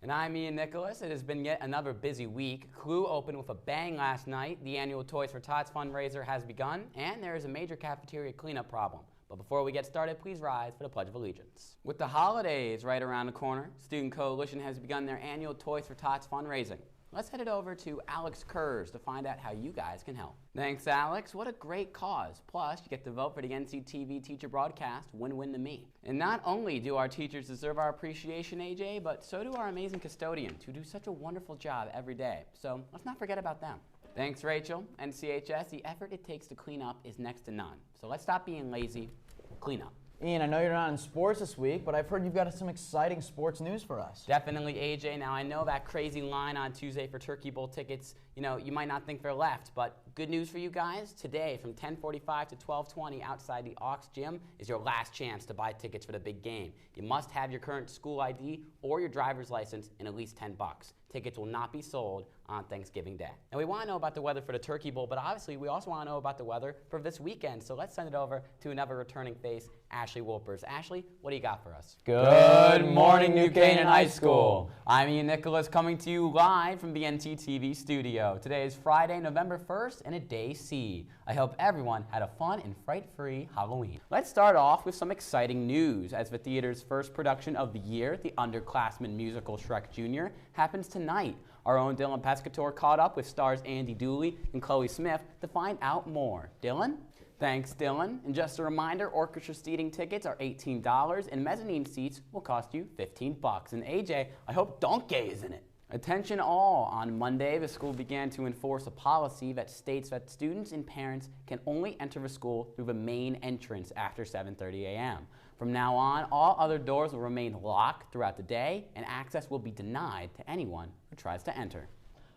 And I'm Ian Nicholas. It has been yet another busy week. Clue opened with a bang last night. The annual Toys for Tots fundraiser has begun, and there is a major cafeteria cleanup problem. But before we get started, please rise for the Pledge of Allegiance. With the holidays right around the corner, Student Coalition has begun their annual Toys for Tots fundraising. Let's head it over to Alex Kurz to find out how you guys can help. Thanks, Alex. What a great cause. Plus, you get to vote for the NCTV teacher broadcast, Win-Win to Me. And not only do our teachers deserve our appreciation, AJ, but so do our amazing custodians who do such a wonderful job every day. So let's not forget about them. Thanks, Rachel. NCHS, the effort it takes to clean up is next to none. So let's stop being lazy. Clean up. Ian, I know you're not in sports this week, but I've heard you've got some exciting sports news for us. Definitely, AJ. Now, I know that crazy line on Tuesday for Turkey Bowl tickets, you might not think they're left, but good news for you guys. Today, from 10:45 to 12:20 outside the Aux Gym is your last chance to buy tickets for the big game. You must have your current school ID or your driver's license and at least $10. Tickets will not be sold on Thanksgiving Day. Now, we want to know about the weather for the Turkey Bowl, but obviously we also want to know about the weather for this weekend. So let's send it over to another returning face, Ashley Wolpers. Ashley, what do you got for us? Good morning, New Canaan High School. I'm Ian Nicholas coming to you live from the NCTV studio. Today is Friday, November 1st, and a day C. I hope everyone had a fun and fright-free Halloween. Let's start off with some exciting news. As the theater's first production of the year, the underclassmen musical Shrek Jr. happens tonight. Our own Dylan Pescator caught up with stars Andy Dooley and Chloe Smith to find out more. Dylan? Thanks, Dylan. And just a reminder, orchestra seating tickets are $18 and mezzanine seats will cost you $15. And AJ, I hope Donkey is in it. Attention all, on Monday, the school began to enforce a policy that states that students and parents can only enter the school through the main entrance after 7:30 a.m. From now on, all other doors will remain locked throughout the day, and access will be denied to anyone who tries to enter.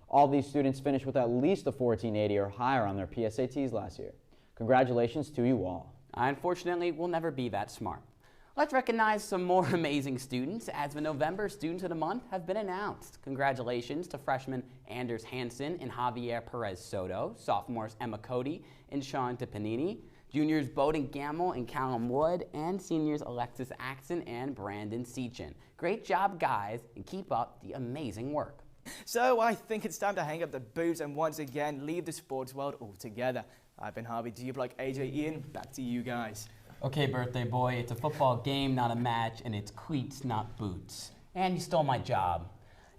All these students finished with at least a 1480 or higher on their PSATs last year. Congratulations to you all. I unfortunately will never be that smart. Let's recognize some more amazing students as the November Students of the Month have been announced. Congratulations to freshmen Anders Hansen and Javier Perez Soto, sophomores Emma Cody and Sean DePanini, juniors Bowden Gamble and Callum Wood, and seniors Alexis Axon and Brandon Seachin. Great job, guys, and keep up the amazing work. So I think it's time to hang up the boots and once again leave the sports world altogether. I've been Harvey Duke, like AJ, Ian, back to you guys. Okay, birthday boy, it's a football game, not a match, and it's cleats, not boots. And you stole my job.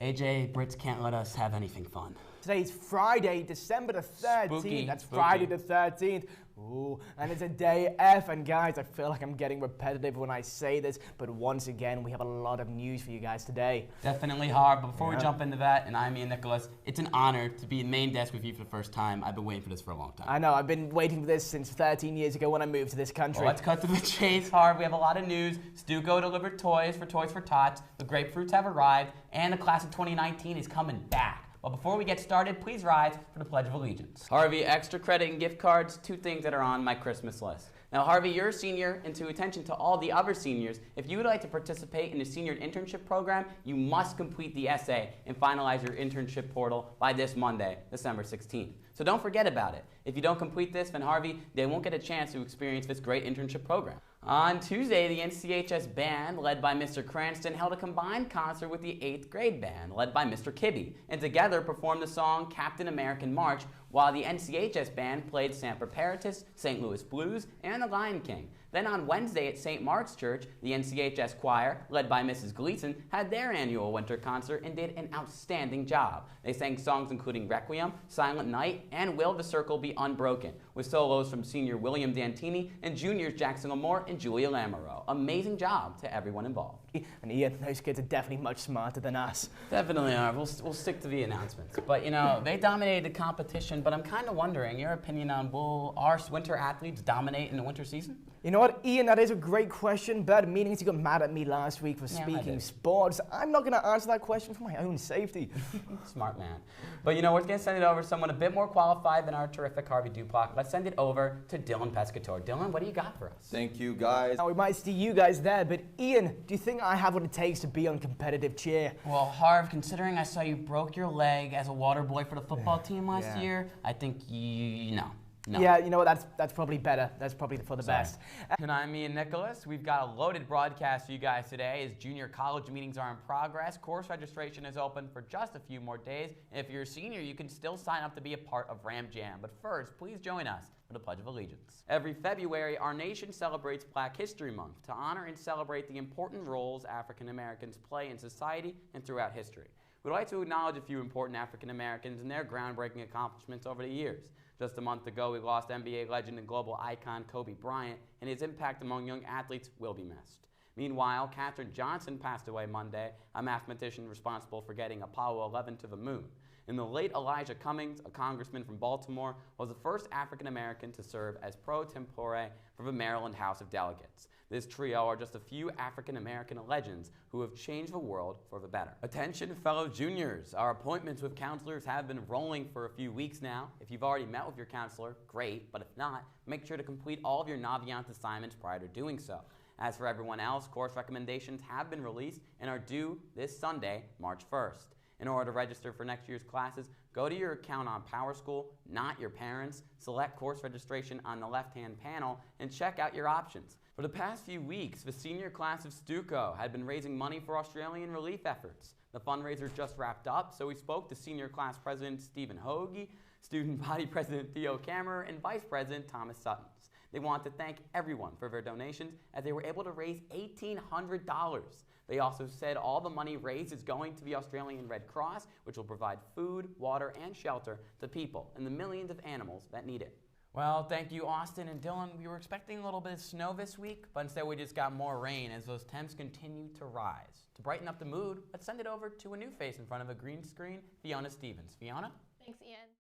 AJ, Brits can't let us have anything fun. Today's Friday, December the 13th. Spooky, That's spooky. Friday the 13th. Ooh, and it's a day F. And guys, I feel like I'm getting repetitive when I say this, but once again, we have a lot of news for you guys today. Definitely hard, but before we jump into that, and I'm Ian Nicholas, it's an honor to be in main desk with you for the first time. I've been waiting for this for a long time. I know, I've been waiting for this since 13 years ago when I moved to this country. Well, let's cut to the chase, Harv. We have a lot of news. Stuco delivered toys for Tots. The grapefruits have arrived, and the class of 2019 is coming back. But before we get started, please rise for the Pledge of Allegiance. Harvey, extra credit and gift cards, two things that are on my Christmas list. Now, Harvey, you're a senior, and to attention to all the other seniors, if you would like to participate in the senior internship program, you must complete the essay and finalize your internship portal by this Monday, December 16th. So don't forget about it. If you don't complete this, then Harvey, they won't get a chance to experience this great internship program. On Tuesday, the NCHS band, led by Mr. Cranston, held a combined concert with the 8th grade band, led by Mr. Kibbe, and together performed the song Captain American March, while the NCHS band played Semper Paratus, St. Louis Blues, and The Lion King. Then on Wednesday at St. Mark's Church, the NCHS choir, led by Mrs. Gleason, had their annual winter concert and did an outstanding job. They sang songs including Requiem, Silent Night, and Will the Circle Be Unbroken, with solos from senior William Dantini and juniors Jackson Lamore and Julia Lamoureux. Amazing job to everyone involved. And Ian, those kids are definitely much smarter than us. Definitely are. We'll stick to the announcements. But, they dominated the competition, but I'm kind of wondering, your opinion on will our winter athletes dominate in the winter season? You know what, Ian, that is a great question, but meaning you got mad at me last week for speaking sports. I'm not going to answer that question for my own safety. Smart man. But we're going to send it over to someone a bit more qualified than our terrific Harvey Duplac. Let's send it over to Dylan Pescator. Dylan, what do you got for us? Thank you, guys. Now, we might see you guys there, but Ian, do you think I have what it takes to be on competitive cheer? Well, Harv, considering I saw you broke your leg as a water boy for the football team last year, I think you know. No. Yeah, you know what? That's probably better. That's probably for the best. And I'm Ian Nicholas. We've got a loaded broadcast for you guys today as junior college meetings are in progress. Course registration is open for just a few more days. And if you're a senior, you can still sign up to be a part of Ram Jam. But first, please join us for the Pledge of Allegiance. Every February, our nation celebrates Black History Month to honor and celebrate the important roles African Americans play in society and throughout history. We'd like to acknowledge a few important African Americans and their groundbreaking accomplishments over the years. Just a month ago, we lost NBA legend and global icon Kobe Bryant, and his impact among young athletes will be missed. Meanwhile, Katherine Johnson passed away Monday, a mathematician responsible for getting Apollo 11 to the moon. And the late Elijah Cummings, a congressman from Baltimore, was the first African American to serve as pro tempore for the Maryland House of Delegates. This trio are just a few African American legends who have changed the world for the better. Attention, fellow juniors. Our appointments with counselors have been rolling for a few weeks now. If you've already met with your counselor, great, but if not, make sure to complete all of your Navient assignments prior to doing so. As for everyone else, course recommendations have been released and are due this Sunday, March 1st. In order to register for next year's classes, go to your account on PowerSchool, not your parents', select course registration on the left-hand panel, and check out your options. For the past few weeks, the senior class of Stuco had been raising money for Australian relief efforts. The fundraiser just wrapped up, so we spoke to senior class president Stephen Hoagie, student body president Theo Kammerer, and vice president Thomas Suttons. They want to thank everyone for their donations as they were able to raise $1,800. They also said all the money raised is going to the Australian Red Cross, which will provide food, water, and shelter to people and the millions of animals that need it. Well, thank you, Austin and Dylan. We were expecting a little bit of snow this week, but instead we just got more rain as those temps continue to rise. To brighten up the mood, let's send it over to a new face in front of a green screen, Fiona Stevens. Fiona? Thanks, Ian.